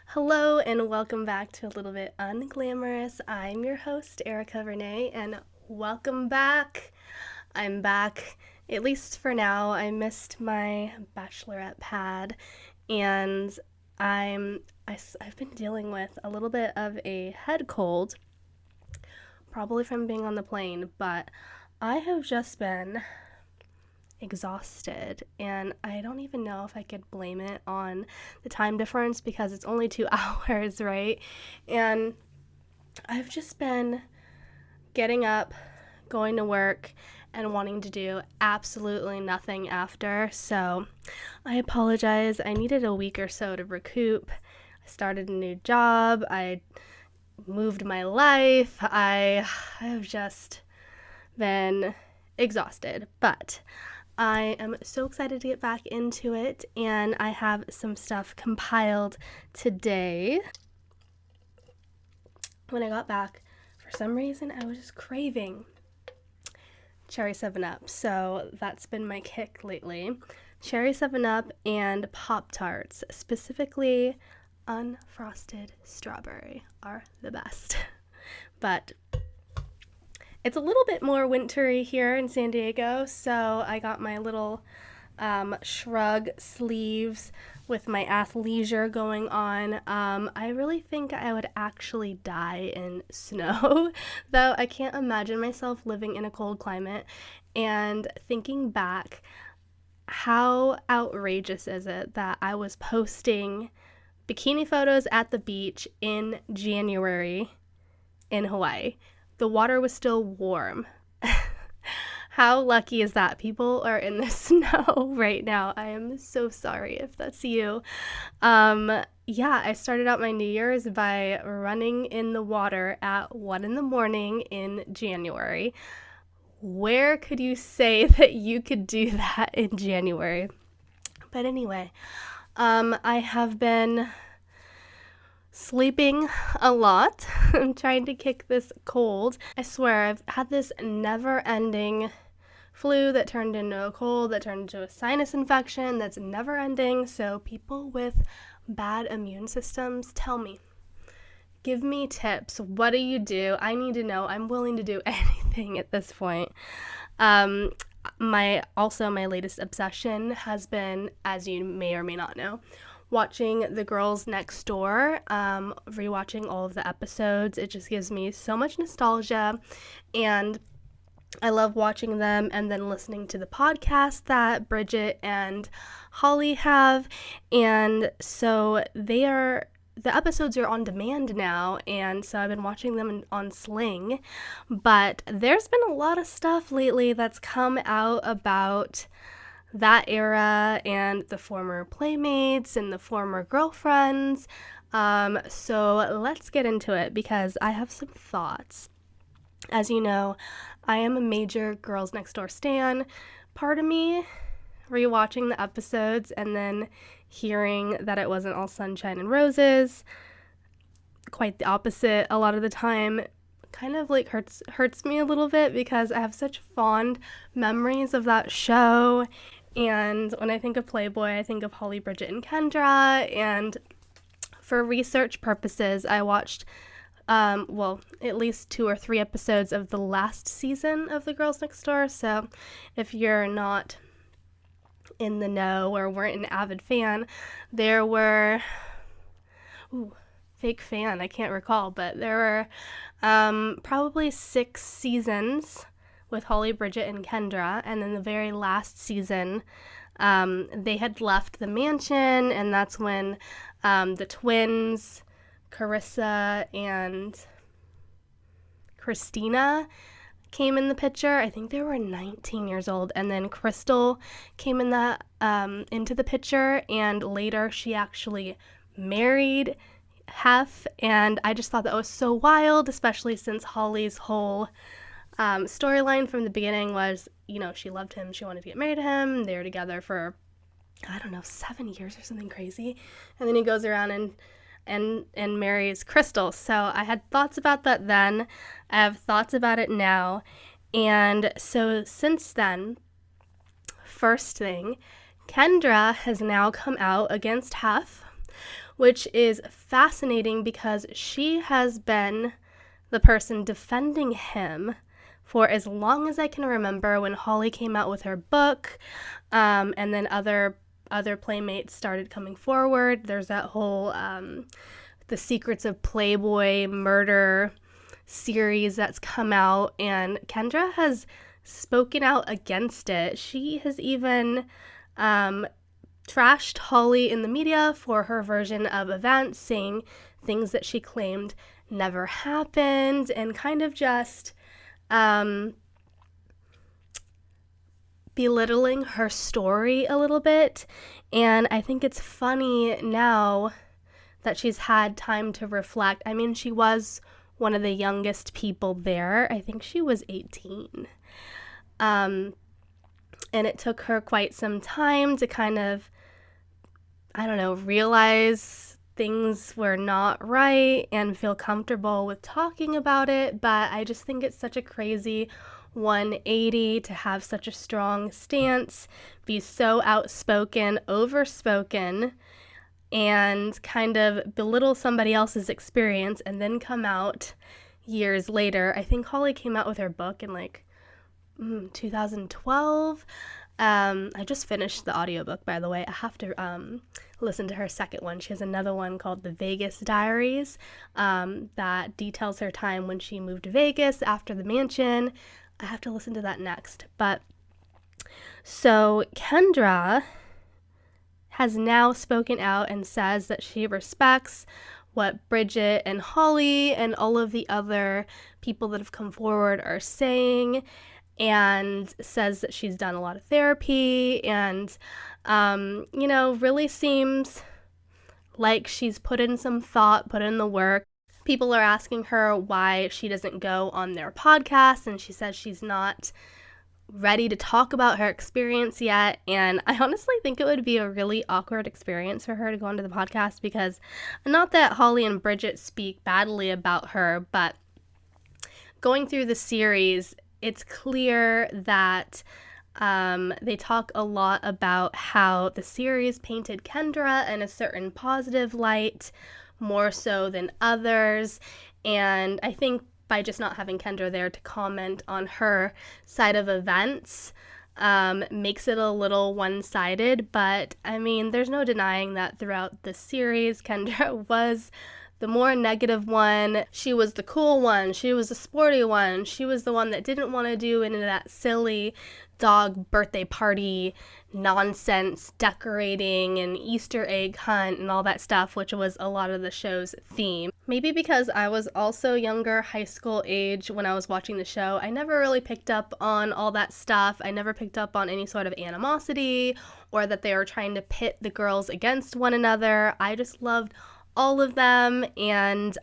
Hello and welcome back to A Little Bit Unglamorous. I'm your host, Erica Renee, and welcome back. I'm back, at least for now. I missed my bachelorette pad, and I've been dealing with a little bit of a head cold, probably from being on the plane, but I have just been exhausted, and I don't even know if I could blame it on the time difference because it's only 2 hours, right? And I've just been getting up, going to work, and wanting to do absolutely nothing after. So I apologize. I needed a week or so to recoup. I started a new job. I moved my life. I have just been exhausted, but I am so excited to get back into it, and I have some stuff compiled today. When I got back, for some reason, I was just craving cherry 7-Up, so that's been my kick lately. Cherry 7-Up and Pop-Tarts, specifically unfrosted strawberry, are the best. But it's a little bit more wintry here in San Diego, so I got my little shrug sleeves with my athleisure going on. I really think I would actually die in snow, though I can't imagine myself living in a cold climate. And thinking back, how outrageous is it that I was posting bikini photos at the beach in January in Hawaii? The water was still warm. How lucky is that? People are in the snow right now. I am so sorry if that's you. I started out my New Year's by running in the water at 1 a.m. in January. Where could you say that you could do that in January? But anyway, I have been sleeping a lot. I'm trying to kick this cold. I swear, I've had this never-ending flu that turned into a cold, that turned into a sinus infection that's never-ending. So people with bad immune systems, tell me. Give me tips. What do you do? I need to know. I'm willing to do anything at this point. My latest obsession has been, as you may or may not know, watching The Girls Next Door, rewatching all of the episodes. It just gives me so much nostalgia, and I love watching them and then listening to the podcast that Bridget and Holly have. And so the episodes are on demand now, and so I've been watching them on Sling. But there's been a lot of stuff lately that's come out about that era and the former playmates and the former girlfriends. So let's get into it because I have some thoughts. As you know, I am a major Girls Next Door stan. Part of me, rewatching the episodes and then hearing that it wasn't all sunshine and roses, quite the opposite a lot of the time, kind of like hurts me a little bit because I have such fond memories of that show. And when I think of Playboy, I think of Holly, Bridget, and Kendra. And for research purposes, I watched, at least 2 or 3 episodes of the last season of The Girls Next Door. So if you're not in the know or weren't an avid fan, there were, fake fan, I can't recall, but there were probably 6 seasons with Holly, Bridget, and Kendra, and then the very last season, they had left the mansion, and that's when the twins, Carissa and Christina, came in the picture. I think they were 19 years old, and then Crystal came in into the picture, and later she actually married Hef, and I just thought that was so wild, especially since Holly's whole storyline from the beginning was, she loved him, she wanted to get married to him, they were together for, 7 years or something crazy, and then he goes around and marries Crystal. So I had thoughts about that then, I have thoughts about it now, and so since then, first thing, Kendra has now come out against Hef, which is fascinating because she has been the person defending him for as long as I can remember, when Holly came out with her book, and then other playmates started coming forward. There's that whole The Secrets of Playboy murder series that's come out, and Kendra has spoken out against it. She has even trashed Holly in the media for her version of events, saying things that she claimed never happened, and kind of just belittling her story a little bit. And I think it's funny now that she's had time to reflect. I mean, she was one of the youngest people there. I think she was 18. And it took her quite some time to kind of, I don't know, realize things were not right and feel comfortable with talking about it. But I just think it's such a crazy 180 to have such a strong stance, be so outspoken, overspoken, and kind of belittle somebody else's experience and then come out years later. I think Holly came out with her book in 2012. I just finished the audiobook, by the way. I have to listen to her second one. She has another one called The Vegas Diaries that details her time when she moved to Vegas after the mansion. I have to listen to that next. But so Kendra has now spoken out and says that she respects what Bridget and Holly and all of the other people that have come forward are saying, and says that she's done a lot of therapy and, really seems like she's put in some thought, put in the work. People are asking her why she doesn't go on their podcast, and she says she's not ready to talk about her experience yet. And I honestly think it would be a really awkward experience for her to go onto the podcast, because not that Holly and Bridget speak badly about her, but going through the series, it's clear that they talk a lot about how the series painted Kendra in a certain positive light, more so than others. And I think by just not having Kendra there to comment on her side of events makes it a little one-sided. But I mean, there's no denying that throughout the series, Kendra was the more negative one. She was the cool one. She was the sporty one. She was the one that didn't want to do any of that silly dog birthday party nonsense decorating and Easter egg hunt and all that stuff, which was a lot of the show's theme. Maybe because I was also younger, high school age, when I was watching the show, I never really picked up on all that stuff. I never picked up on any sort of animosity or that they were trying to pit the girls against one another. I just loved all of them, and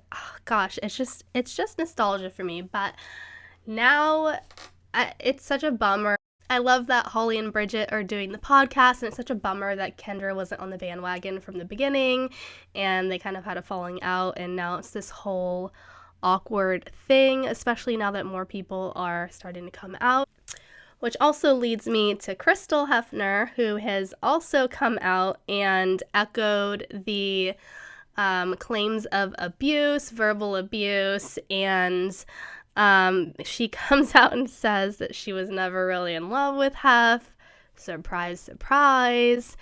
it's just nostalgia for me. But now it's such a bummer. I love that Holly and Bridget are doing the podcast, and it's such a bummer that Kendra wasn't on the bandwagon from the beginning, and they kind of had a falling out, and now it's this whole awkward thing, especially now that more people are starting to come out. Which also leads me to Crystal Hefner, who has also come out and echoed the claims of abuse, verbal abuse, and she comes out and says that she was never really in love with Hef. Surprise, surprise.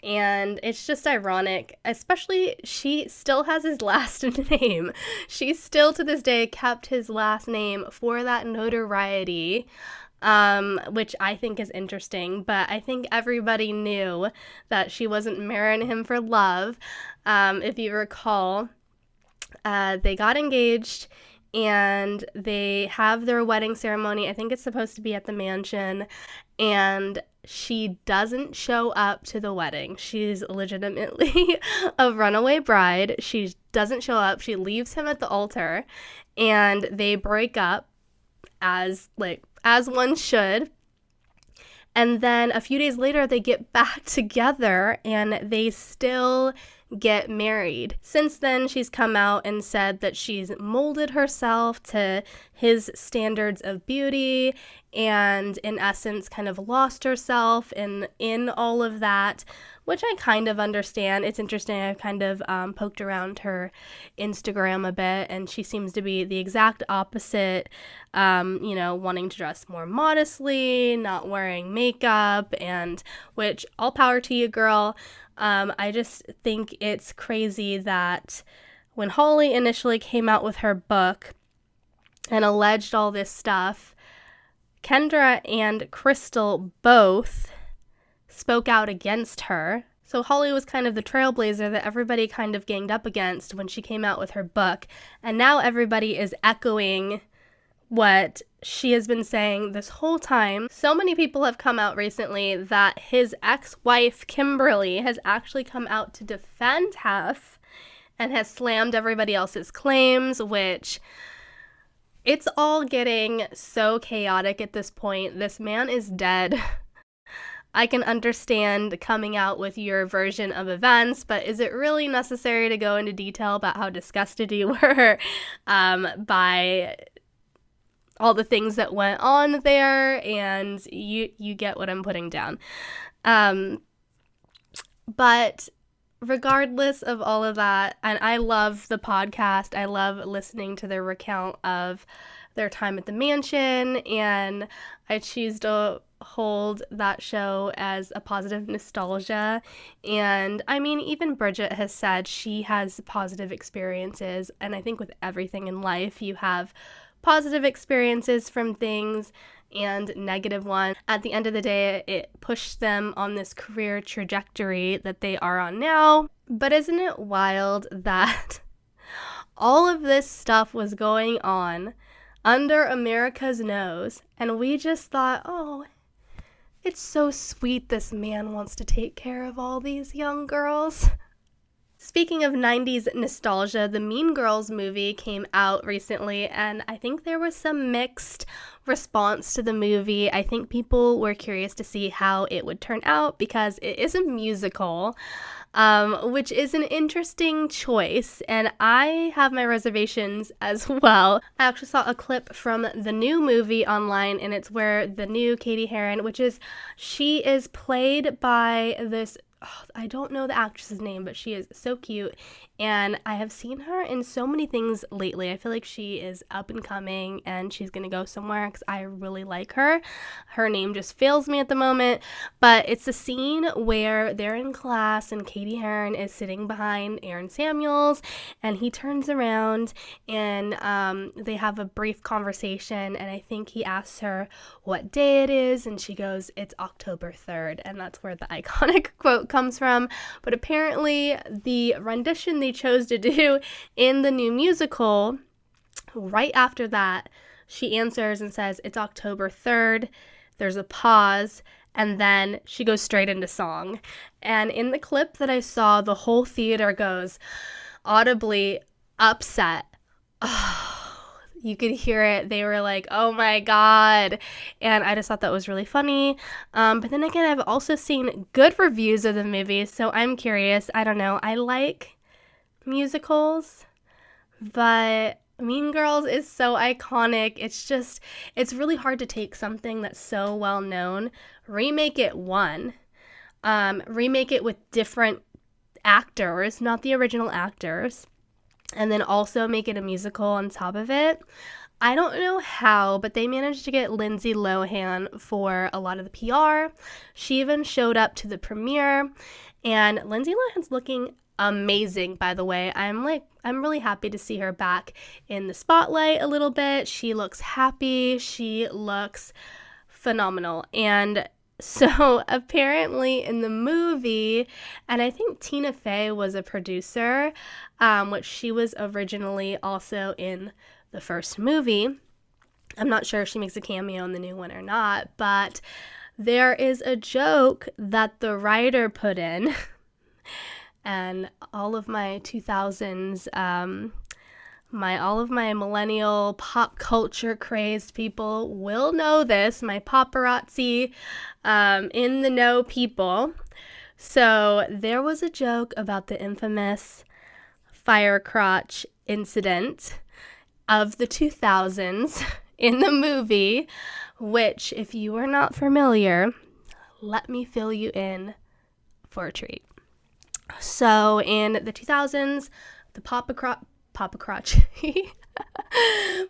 And it's just ironic, especially she still has his last name. She still to this day kept his last name for that notoriety, which I think is interesting. But I think everybody knew that she wasn't marrying him for love. If you recall, they got engaged and they have their wedding ceremony. I think it's supposed to be at the mansion, and she doesn't show up to the wedding. She's legitimately a runaway bride. She doesn't show up. She leaves him at the altar, and they break up as one should. And then a few days later, they get back together, and they still get married. Since then, she's come out and said that she's molded herself to his standards of beauty and in essence kind of lost herself in all of that, which I kind of understand. It's interesting. I've kind of poked around her Instagram a bit, and she seems to be the exact opposite, wanting to dress more modestly, not wearing makeup, and which all power to you, girl. I just think it's crazy that when Holly initially came out with her book and alleged all this stuff, Kendra and Crystal both spoke out against her. So Holly was kind of the trailblazer that everybody kind of ganged up against when she came out with her book. And now everybody is echoing what she has been saying this whole time. So many people have come out recently that his ex-wife, Kimberly, has actually come out to defend Hef and has slammed everybody else's claims, which it's all getting so chaotic at this point. This man is dead. I can understand coming out with your version of events, but is it really necessary to go into detail about how disgusted you were by all the things that went on there? And you get what I'm putting down. But regardless of all of that, and I love the podcast, I love listening to their recount of their time at the mansion, and I choose to hold that show as a positive nostalgia. And I mean, even Bridget has said she has positive experiences, and I think with everything in life, you have positive experiences from things and negative ones. At the end of the day, it pushed them on this career trajectory that they are on now. But isn't it wild that all of this stuff was going on under America's nose, and we just thought, oh, it's so sweet this man wants to take care of all these young girls. Speaking of 90s nostalgia, the Mean Girls movie came out recently, and I think there was some mixed response to the movie. I think people were curious to see how it would turn out because it is a musical, which is an interesting choice, and I have my reservations as well. I actually saw a clip from the new movie online, and it's where the new Katie Heron, she is played by this, I don't know the actress's name, but she is so cute, and I have seen her in so many things lately. I feel like she is up and coming, and she's gonna go somewhere because I really like her. Her name just fails me at the moment, but it's a scene where they're in class and Katie Heron is sitting behind Aaron Samuels, and he turns around and they have a brief conversation, and I think he asks her what day it is, and she goes, "It's October 3rd," and that's where the iconic quote comes from. But apparently the rendition they chose to do in the new musical, right after that, she answers and says, "It's October 3rd. There's a pause, and then she goes straight into song. And in the clip that I saw, the whole theater goes audibly upset. Oh, you could hear it. They were like, oh my God. And I just thought that was really funny. But then again, I've also seen good reviews of the movie, so I'm curious. I don't know. I like musicals, but Mean Girls is so iconic. It's really hard to take something that's so well known, remake it with different actors, not the original actors, and then also make it a musical on top of it. I don't know how, but they managed to get Lindsay Lohan for a lot of the PR. She even showed up to the premiere, and Lindsay Lohan's looking amazing, by the way. I'm really happy to see her back in the spotlight a little bit. She looks happy. She looks phenomenal. And so apparently in the movie, and I think Tina Fey was a producer, which she was originally also in the first movie. I'm not sure if she makes a cameo in the new one or not, but there is a joke that the writer put in, and all of my 2000s, all of my millennial pop culture crazed people will know this, my paparazzi in the know people. So there was a joke about the infamous fire crotch incident of the 2000s in the movie, which, if you are not familiar, let me fill you in for a treat. So in the 2000s, the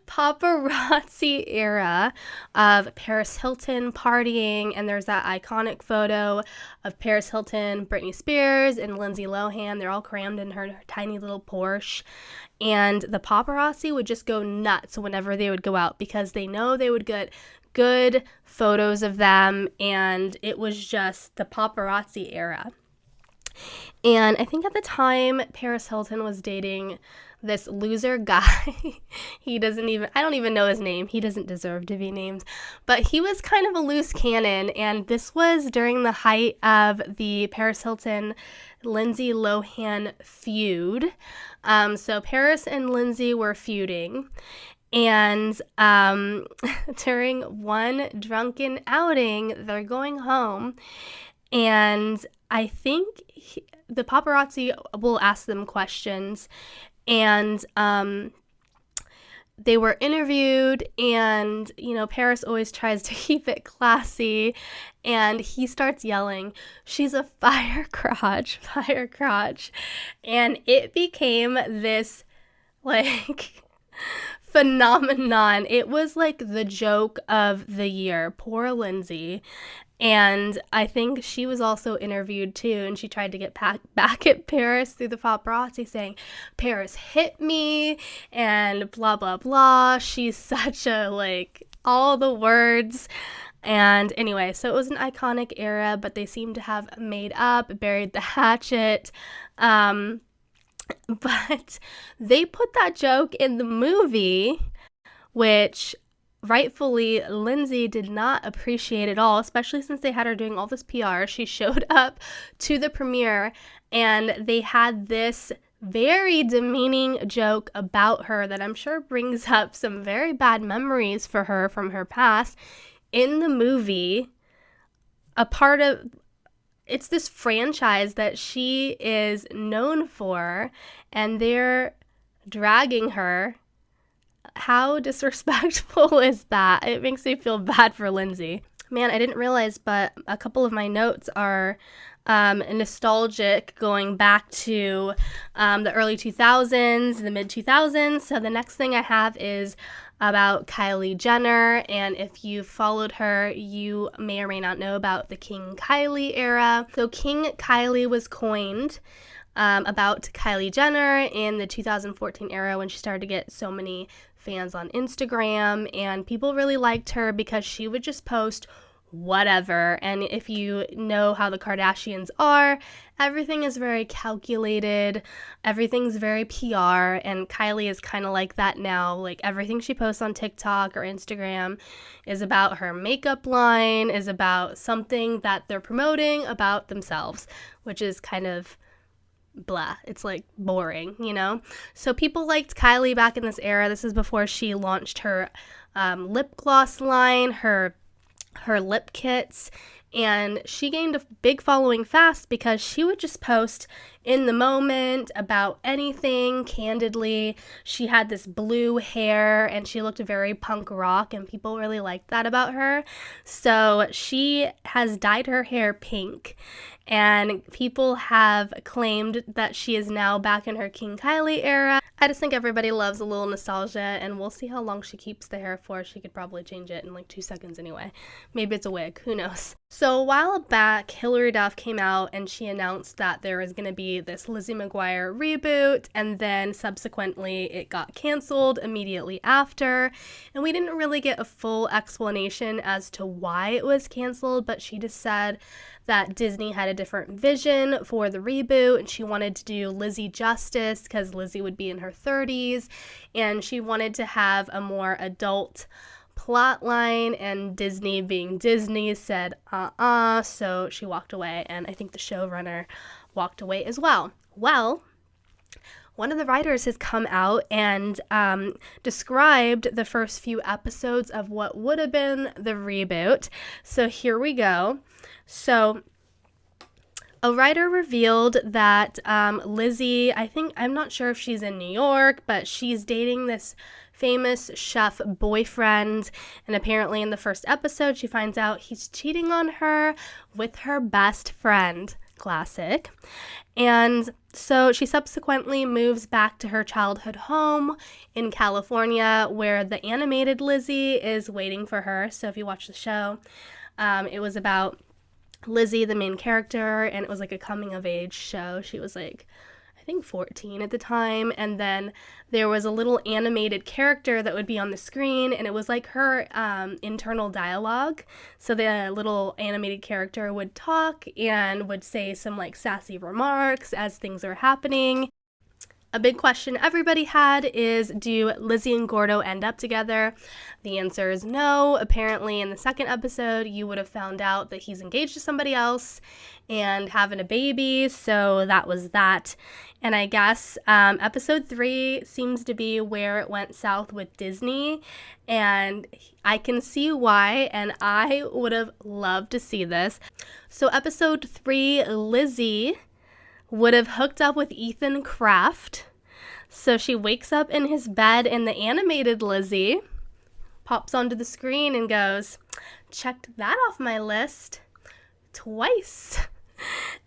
paparazzi era of Paris Hilton partying, and there's that iconic photo of Paris Hilton, Britney Spears, and Lindsay Lohan. They're all crammed in her tiny little Porsche, and the paparazzi would just go nuts whenever they would go out because they know they would get good photos of them, and it was just the paparazzi era. And I think at the time, Paris Hilton was dating this loser guy. I don't even know his name. He doesn't deserve to be named. But he was kind of a loose cannon. And this was during the height of the Paris Hilton, Lindsay Lohan feud. So Paris and Lindsay were feuding. And during one drunken outing, they're going home. And I think the paparazzi will ask them questions, and they were interviewed, and, Paris always tries to keep it classy, and he starts yelling, "She's a fire crotch," and it became this, phenomenon. It was like the joke of the year. Poor Lindsay. And I think she was also interviewed too, and she tried to get back at Paris through the paparazzi, saying, "Paris hit me," and blah, blah, blah. She's such a, all the words. And anyway, so it was an iconic era, but they seem to have made up, buried the hatchet. But they put that joke in the movie, which rightfully Lindsay did not appreciate at all, especially since they had her doing all this PR. She showed up to the premiere, and they had this very demeaning joke about her that I'm sure brings up some very bad memories for her from her past. In the movie, it's this franchise that she is known for, and they're dragging her. How disrespectful is that? It makes me feel bad for Lindsay. Man, I didn't realize, but a couple of my notes are nostalgic, going back to the early 2000s, the mid 2000s. So the next thing I have is about Kylie Jenner, and if you followed her, you may or may not know about the King Kylie era. So King Kylie was coined about Kylie Jenner in the 2014 era, when she started to get so many fans on Instagram, and people really liked her because she would just post whatever. And if you know how the Kardashians are, everything is very calculated, everything's very PR, and Kylie is kind of like that now. Everything she posts on TikTok or Instagram is about her makeup line, is about something that they're promoting about themselves, which is kind of blah. It's boring, So people liked Kylie back in this era. This is before she launched her lip gloss line, her lip kits, and she gained a big following fast because she would just post in the moment about anything candidly. She had this blue hair, and she looked very punk rock, and people really liked that about her. So she has dyed her hair pink, and people have claimed that she is now back in her King Kylie era. I just think everybody loves a little nostalgia, and we'll see how long she keeps the hair for. She could probably change it in 2 seconds anyway. Maybe it's a wig, who knows. So a while back, Hilary Duff came out and she announced that there was going to be this Lizzie McGuire reboot, and then subsequently it got canceled immediately after, and we didn't really get a full explanation as to why it was canceled, but she just said that Disney had a different vision for the reboot, and she wanted to do Lizzie justice because Lizzie would be in her 30s, and she wanted to have a more adult plot line, and Disney, being Disney, said so she walked away, and I think the showrunner walked away as well. Well, one of the writers has come out and described the first few episodes of what would have been the reboot. So here we go. So A writer revealed that Lizzie, I'm not sure if she's in New York, but she's dating this famous chef boyfriend, and apparently in the first episode she finds out he's cheating on her with her best friend. Classic. And so she subsequently moves back to her childhood home in California, where the animated Lizzie is waiting for her. So if you watch the show, it was about Lizzie, the main character, and it was like a coming of age show. She was like, I think 14 at the time, and then there was a little animated character that would be on the screen, and it was like her internal dialogue. So the little animated character would talk and would say some like sassy remarks as things are happening. A big question everybody had is, do Lizzie and Gordo end up together? The answer is no. Apparently in the second episode, you would have found out that he's engaged to somebody else and having a baby, so that was that. And I guess episode 3 seems to be where it went south with Disney, and I can see why, and I would have loved to see this. So episode 3, Lizzie would have hooked up with Ethan Kraft. So she wakes up in his bed, and the animated Lizzie pops onto the screen and goes, checked that off my list twice.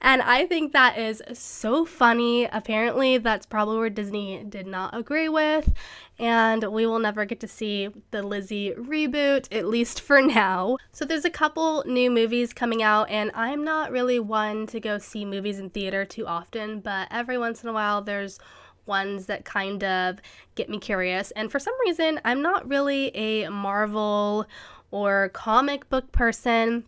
And I think that is so funny. Apparently that's probably where Disney did not agree with, and we will never get to see the Lizzie reboot, at least for now. So there's a couple new movies coming out, and I'm not really one to go see movies in theater too often, but every once in a while there's ones that kind of get me curious. And for some reason, I'm not really a Marvel or comic book person,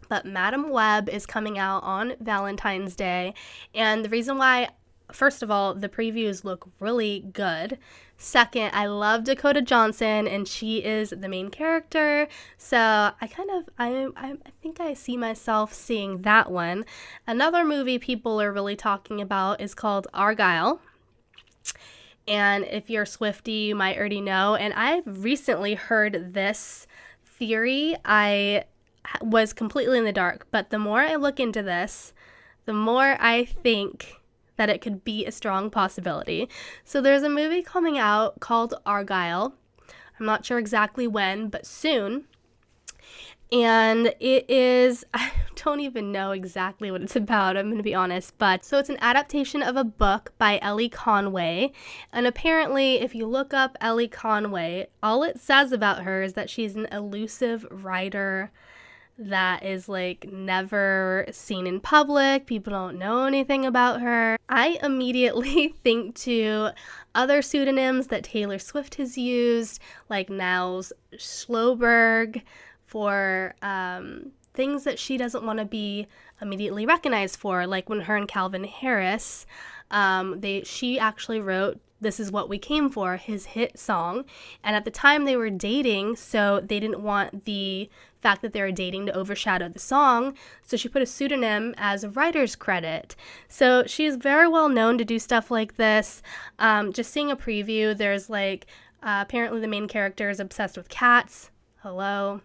but Madam Web is coming out on Valentine's Day. And the reason why, first of all, the previews look really good. Second, I love Dakota Johnson, and she is the main character. So I think I see myself seeing that one. Another movie people are really talking about is called Argylle. And if you're a Swiftie, you might already know. And I've recently heard this theory. I was completely in the dark, but the more I look into this, the more I think that it could be a strong possibility. So there's a movie coming out called Argylle. I'm not sure exactly when, but soon. And it is, I don't even know exactly what it's about, I'm going to be honest. But so it's an adaptation of a book by Ellie Conway. And apparently, if you look up Ellie Conway, all it says about her is that she's an elusive writer that is like never seen in public. People don't know anything about her. I immediately think to other pseudonyms that Taylor Swift has used, like Niles Schloberg, for things that she doesn't want to be immediately recognized for, like when her and Calvin Harris, she actually wrote This Is What We Came For, his hit song, and at the time they were dating, so they didn't want the fact that they were dating to overshadow the song, so she put a pseudonym as a writer's credit. So she's very well known to do stuff like this. Just seeing a preview, there's like, apparently the main character is obsessed with cats. Hello.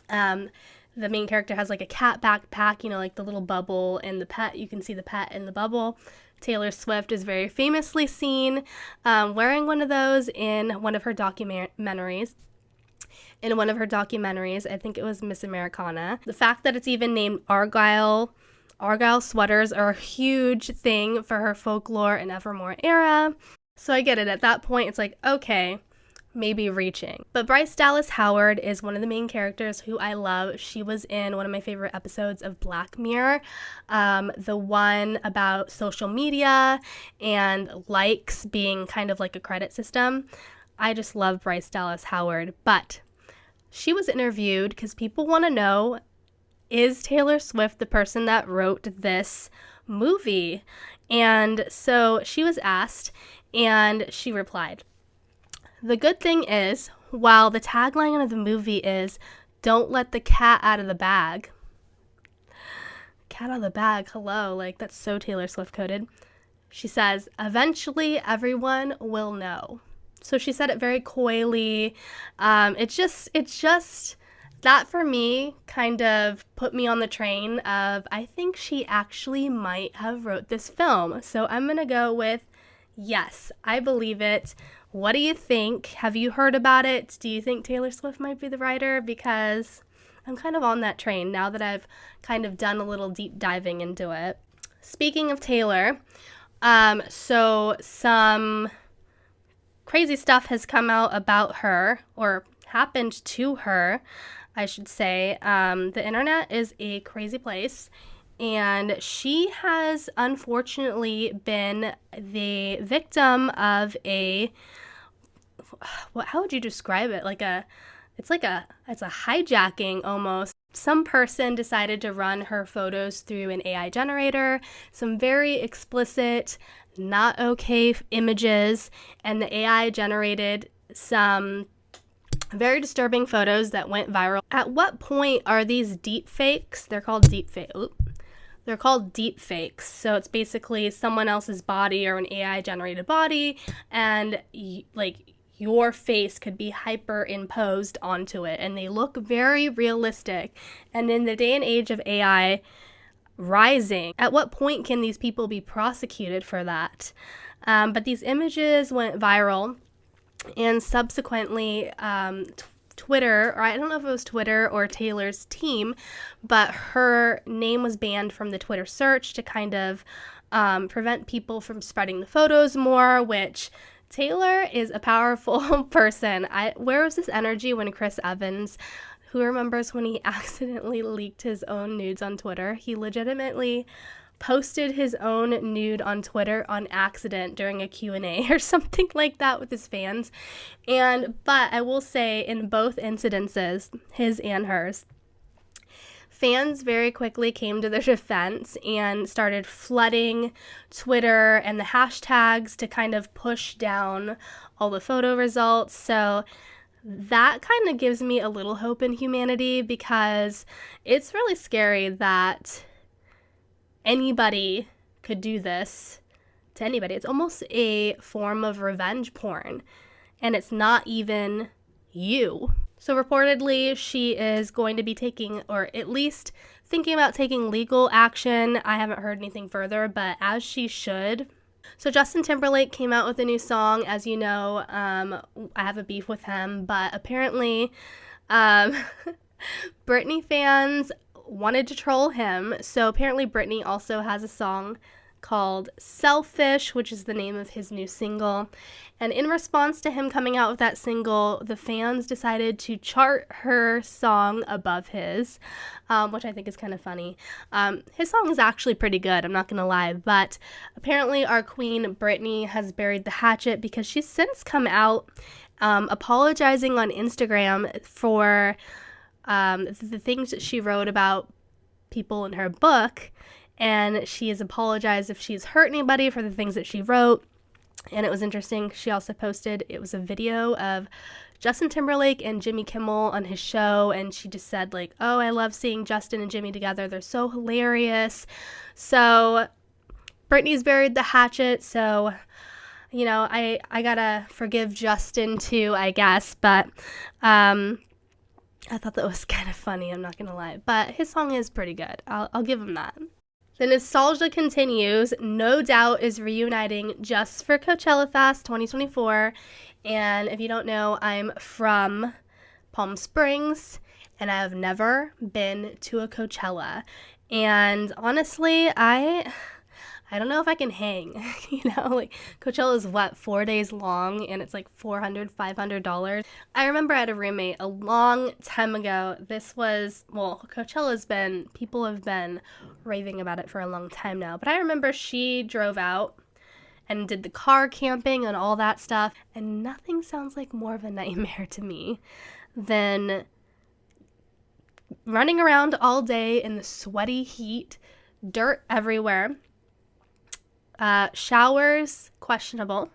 The main character has like a cat backpack, you know, like the little bubble and the pet. You can see the pet in the bubble. Taylor Swift is very famously seen wearing one of those in one of her documentaries. In one of her documentaries, I think it was Miss Americana. The fact that it's even named Argylle sweaters are a huge thing for her folklore and Evermore era. So I get it. At that point, it's like, okay, maybe reaching. But Bryce Dallas Howard is one of the main characters who I love. She was in one of my favorite episodes of Black Mirror, the one about social media and likes being kind of like a credit system. I just love Bryce Dallas Howard, but she was interviewed because people want to know, is Taylor Swift the person that wrote this movie? And so she was asked, and she replied, "The good thing is, while the tagline of the movie is, 'Don't let the cat out of the bag.'" Cat out of the bag, hello, like that's so Taylor Swift coded. She says, "Eventually everyone will know." So she said it very coyly. It's just That for me kind of put me on the train of I think she actually might have wrote this film. So I'm going to go with yes, I believe it. What do you think? Have you heard about it? Do you think Taylor Swift might be the writer? Because I'm kind of on that train now that I've kind of done a little deep diving into it. Speaking of Taylor, so some crazy stuff has come out about her, or happened to her, I should say. The internet is a crazy place, and she has unfortunately been the victim of how would you describe it? It's a hijacking almost. Some person decided to run her photos through an AI generator, some very explicit, not okay images, and the AI generated some very disturbing photos that went viral. At what point are these deepfakes? They're called deepfakes. They're called deepfakes. So it's basically someone else's body or an AI generated body, and your face could be hyperimposed onto it, and they look very realistic. And in the day and age of AI rising, at what point can these people be prosecuted for that? But these images went viral, and subsequently Twitter, or I don't know if it was Twitter or Taylor's team, but her name was banned from the Twitter search to kind of prevent people from spreading the photos more, which Taylor is a powerful person. Where was this energy when Chris Evans, who remembers when he accidentally leaked his own nudes on Twitter? He legitimately posted his own nude on Twitter on accident during a Q&A or something like that with his fans. But I will say, in both incidences, his and hers, fans very quickly came to their defense and started flooding Twitter and the hashtags to kind of push down all the photo results. So that kind of gives me a little hope in humanity, because it's really scary that anybody could do this to anybody. It's almost a form of revenge porn, and it's not even you. So reportedly, she is going to be taking, or at least thinking about taking, legal action. I haven't heard anything further, but as she should. So Justin Timberlake came out with a new song. As you know, I have a beef with him, but apparently Britney fans wanted to troll him. So apparently Britney also has a song called Selfish, which is the name of his new single. And in response to him coming out with that single, the fans decided to chart her song above his, which I think is kind of funny. His song is actually pretty good, I'm not going to lie, but apparently our queen Britney has buried the hatchet, because she's since come out apologizing on Instagram for the things that she wrote about people in her book, and she has apologized if she's hurt anybody for the things that she wrote. And it was interesting, she also posted, it was a video of Justin Timberlake and Jimmy Kimmel on his show, and she just said, like, oh, I love seeing Justin and Jimmy together, they're so hilarious. So Britney's buried the hatchet, so I gotta forgive Justin too, I guess, but I thought that was kind of funny, I'm not gonna lie. But his song is pretty good. I'll give him that. The nostalgia continues. No Doubt is reuniting just for Coachella Fest 2024. And if you don't know, I'm from Palm Springs, and I have never been to a Coachella. And honestly, I don't know if I can hang. Coachella is 4 days long, and it's like $400, $500. I remember I had a roommate a long time ago. People have been raving about it for a long time now, but I remember she drove out and did the car camping and all that stuff, and nothing sounds like more of a nightmare to me than running around all day in the sweaty heat, dirt everywhere, showers questionable,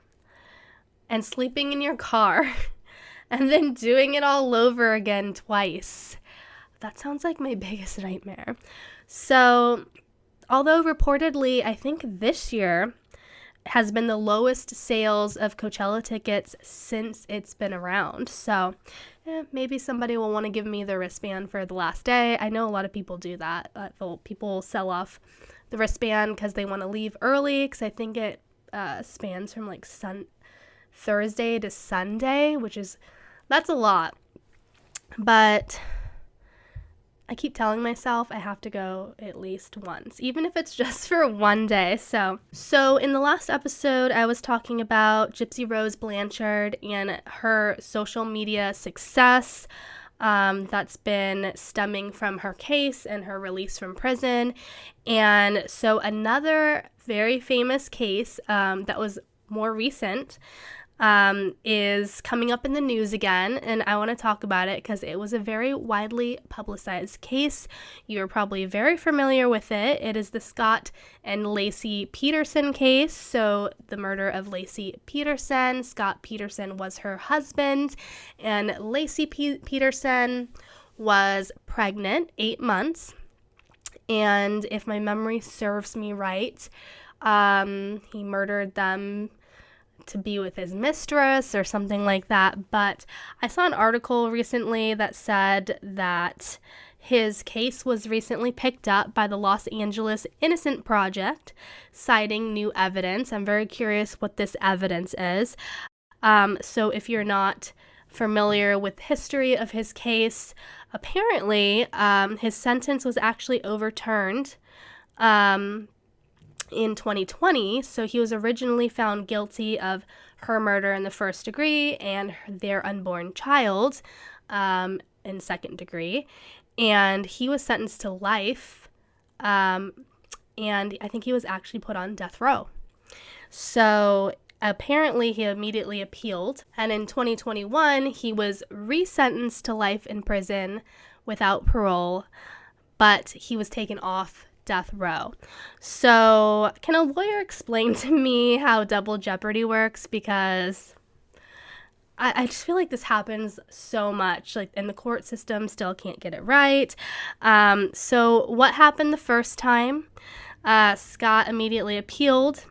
and sleeping in your car and then doing it all over again twice. That sounds like my biggest nightmare. So although reportedly I think this year has been the lowest sales of Coachella tickets since it's been around. So maybe somebody will want to give me the wristband for the last day. I know a lot of people do that. People sell off the wristband because they want to leave early, because I think it spans from like Thursday to Sunday, that's a lot. But I keep telling myself I have to go at least once, even if it's just for one day. So in the last episode, I was talking about Gypsy Rose Blanchard and her social media success that's been stemming from her case and her release from prison. And so another very famous case that was more recent is coming up in the news again, and I want to talk about it because it was a very widely publicized case. You're probably very familiar with it. It is the Scott and Lacy Peterson case. So the murder of Lacy Peterson. Scott Peterson was her husband, and Lacy Peterson was pregnant 8 months. And if my memory serves me right, he murdered them to be with his mistress or something like that. But I saw an article recently that said that his case was recently picked up by the Los Angeles Innocent Project, citing new evidence. I'm very curious what this evidence is. So if you're not familiar with the history of his case, apparently his sentence was actually overturned in 2020. So he was originally found guilty of her murder in the first degree and their unborn child in second degree. And he was sentenced to life. And I think he was actually put on death row. So apparently he immediately appealed. And in 2021, he was resentenced to life in prison without parole, but he was taken off death row. So can a lawyer explain to me how double jeopardy works? Because I just feel like this happens so much, and the court system still can't get it right. So what happened the first time? Scott immediately appealed.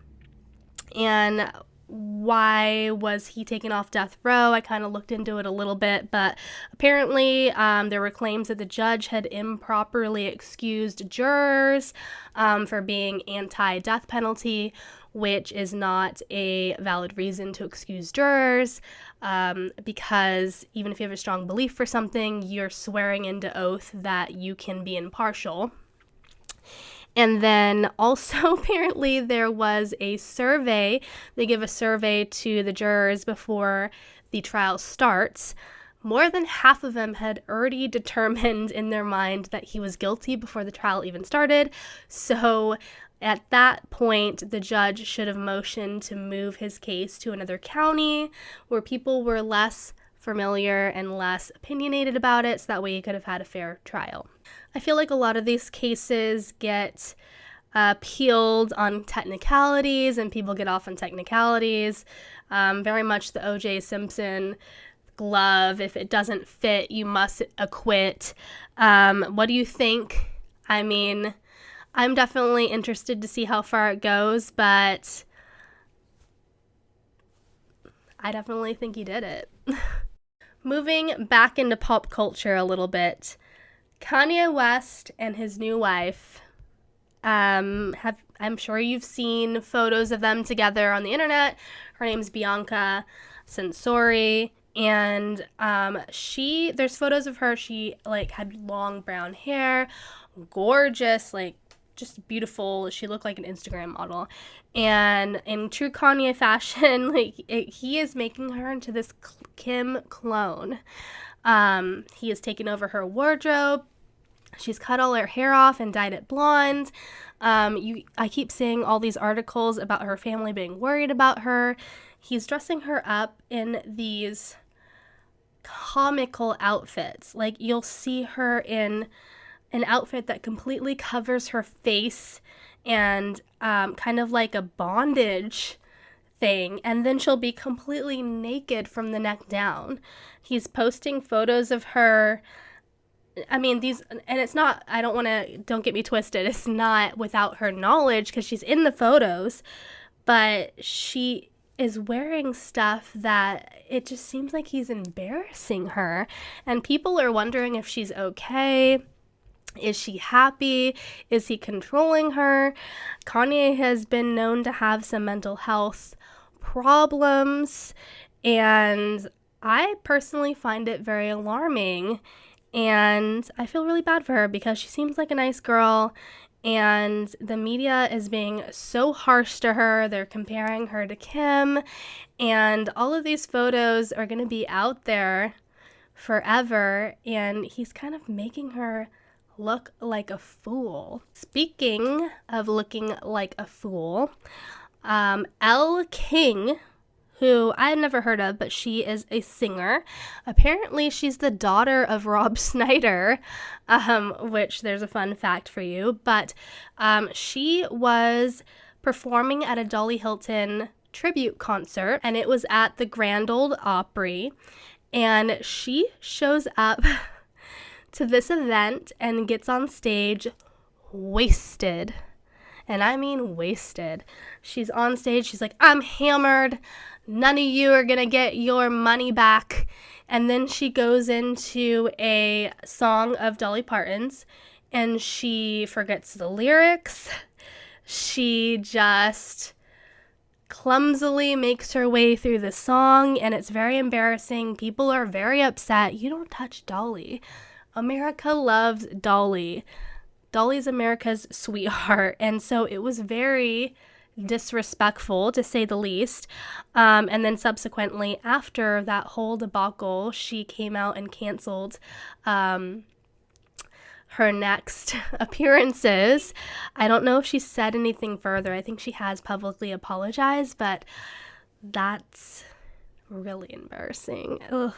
And why was he taken off death row? I kind of looked into it a little bit, but apparently there were claims that the judge had improperly excused jurors for being anti-death penalty, which is not a valid reason to excuse jurors, because even if you have a strong belief for something, you're swearing into oath that you can be impartial. And then also apparently there was a survey. They give a survey to the jurors before the trial starts. More than half of them had already determined in their mind that he was guilty before the trial even started. So at that point, the judge should have motioned to move his case to another county where people were less familiar and less opinionated about it, so that way he could have had a fair trial. I feel like a lot of these cases get appealed on technicalities, and people get off on technicalities. Very much the O.J. Simpson glove. If it doesn't fit, you must acquit. What do you think? I mean, I'm definitely interested to see how far it goes, but I definitely think he did it. Moving back into pop culture a little bit, Kanye West and his new wife I'm sure you've seen photos of them together on the internet. Her name's Bianca Censori, and there's photos of her. She had long brown hair, gorgeous, just beautiful. She looked like an Instagram model. And in true Kanye fashion, he is making her into this Kim clone. He has taken over her wardrobe. She's cut all her hair off and dyed it blonde. I keep seeing all these articles about her family being worried about her. He's dressing her up in these comical outfits. You'll see her in an outfit that completely covers her face and kind of like a bondage thing, and then she'll be completely naked from the neck down. He's posting photos of her. I mean, and it's not, don't get me twisted, it's not without her knowledge because she's in the photos, but she is wearing stuff that it just seems like he's embarrassing her. And people are wondering if she's okay. Is she happy? Is he controlling her? Kanye has been known to have some mental health problems, and I personally find it very alarming, and I feel really bad for her because she seems like a nice girl, and the media is being so harsh to her. They're comparing her to Kim, and all of these photos are going to be out there forever, and he's kind of making her look like a fool. Speaking of looking like a fool, Elle King, who I had never heard of, but she is a singer. Apparently, she's the daughter of Rob Schneider, which there's a fun fact for you. But she was performing at a Dolly Hilton tribute concert, and it was at the Grand Ole Opry. And she shows up to this event and gets on stage wasted. And I mean wasted. She's on stage. She's like, I'm hammered. None of you are going to get your money back. And then she goes into a song of Dolly Parton's and she forgets the lyrics. She just clumsily makes her way through the song, and it's very embarrassing. People are very upset. You don't touch Dolly. America loves Dolly. Dolly's America's sweetheart, and so it was very disrespectful, to say the least. And then subsequently, after that whole debacle, she came out and canceled her next appearances. I don't know if she said anything further. I think she has publicly apologized, but that's really embarrassing. Ugh.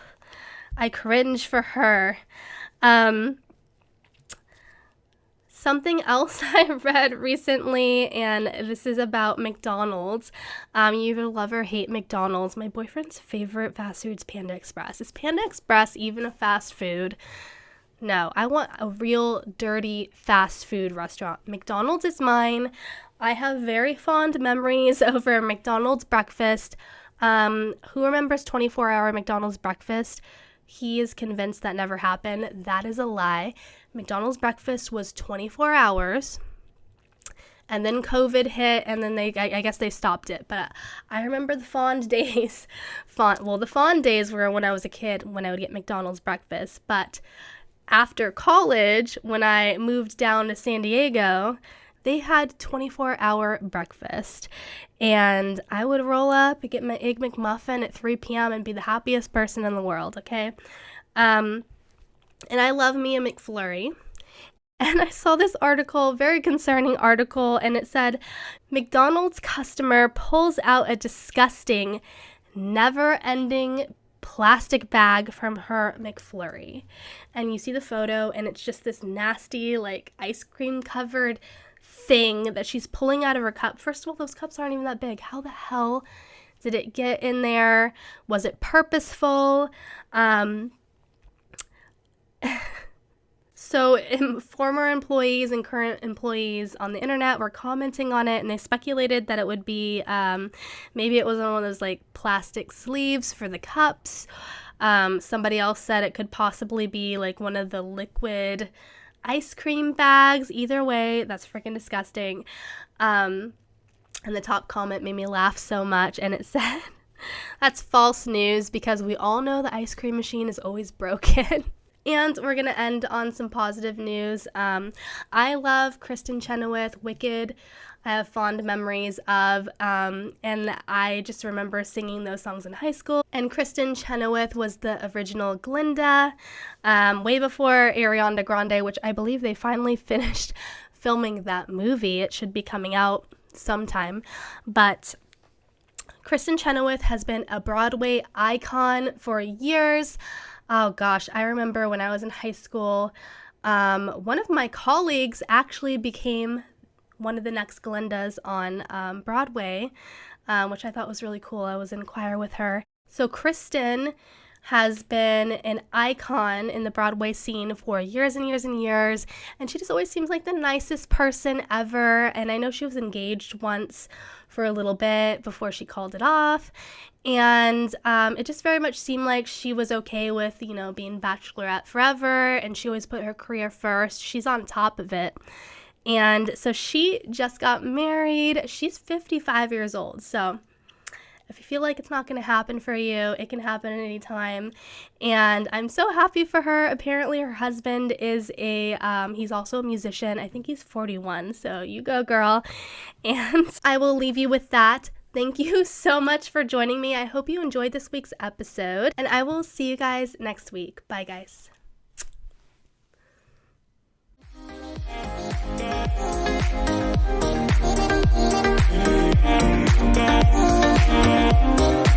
I cringe for her. Something else I read recently, and this is about McDonald's. You either love or hate McDonald's. My boyfriend's favorite fast food is Panda Express. Is Panda Express even a fast food? No, I want a real dirty fast food restaurant. McDonald's is mine. I have very fond memories over McDonald's breakfast. Who remembers 24-hour McDonald's breakfast? He is convinced that never happened. That is a lie. McDonald's breakfast was 24 hours, and then COVID hit, and then I guess they stopped it. But I remember the fond days. The fond days were when I was a kid, when I would get McDonald's breakfast. But after college, when I moved down to San Diego, they had 24-hour breakfast. And I would roll up and get my Egg McMuffin at 3 p.m. and be the happiest person in the world, okay? And I love me a McFlurry. And I saw this article, very concerning article, and it said, McDonald's customer pulls out a disgusting, never-ending plastic bag from her McFlurry. And you see the photo, and it's just this nasty, like, ice cream covered thing that she's pulling out of her cup. First of all, those cups aren't even that big. How the hell did it get in there? Was it purposeful? So former employees and current employees on the internet were commenting on it, and they speculated that it would be maybe it was one of those like plastic sleeves for the cups. Somebody else said it could possibly be like one of the liquid ice cream bags. Either way, that's freaking disgusting. And the top comment made me laugh so much, and it said, that's false news because we all know the ice cream machine is always broken. And we're going to end on some positive news. I love Kristen Chenoweth, Wicked. I have fond memories of, and I just remember singing those songs in high school. And Kristen Chenoweth was the original Glinda, way before Ariana Grande, which I believe they finally finished filming that movie. It should be coming out sometime. But Kristen Chenoweth has been a Broadway icon for years. Oh gosh, I remember when I was in high school, one of my colleagues actually became one of the next Glindas on Broadway, which I thought was really cool. I was in choir with her. So Kristen has been an icon in the Broadway scene for years and years and years, and she just always seems like the nicest person ever. And I know she was engaged once for a little bit before she called it off, and it just very much seemed like she was okay with, being Bachelorette forever, and she always put her career first. She's on top of it. And so she just got married. She's 55 years old. So if you feel like it's not going to happen for you, it can happen at any time. And I'm so happy for her. Apparently her husband is he's also a musician. I think he's 41. So you go, girl. And I will leave you with that. Thank you so much for joining me. I hope you enjoyed this week's episode. And I will see you guys next week. Bye, guys. Thank you.